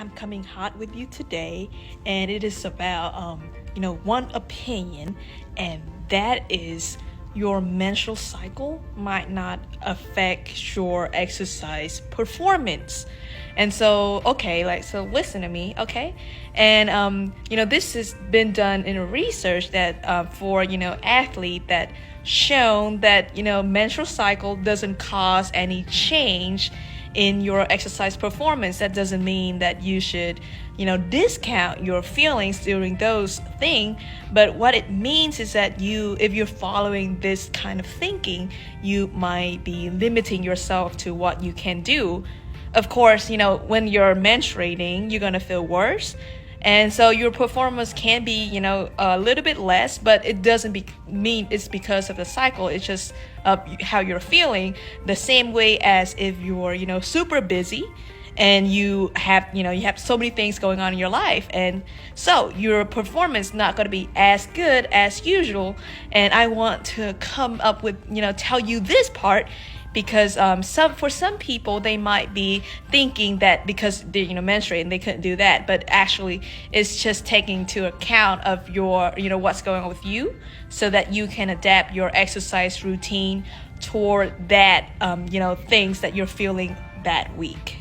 I'm coming hot with you today, and it is about one opinion, and that is your menstrual cycle might not affect your exercise performance. And so, so listen to me, okay? And this has been done in a research that for athlete that shown that menstrual cycle doesn't cause any change in your exercise performance. That doesn't mean that you should discount your feelings during those things, but what it means is that if you're following this kind of thinking, you might be limiting yourself to what you can do. Of course, when you're menstruating, you're gonna feel worse, and so your performance can be a little bit less, but it doesn't mean it's because of the cycle. It's just how you're feeling. The same way as if you're super busy and you have so many things going on in your life, and so your performance not going to be as good as usual. And I want to come up with tell you this part, because for some people they might be thinking that because they're menstruating they couldn't do that, but actually it's just taking into account of your what's going on with you, so that you can adapt your exercise routine toward that things that you're feeling that week.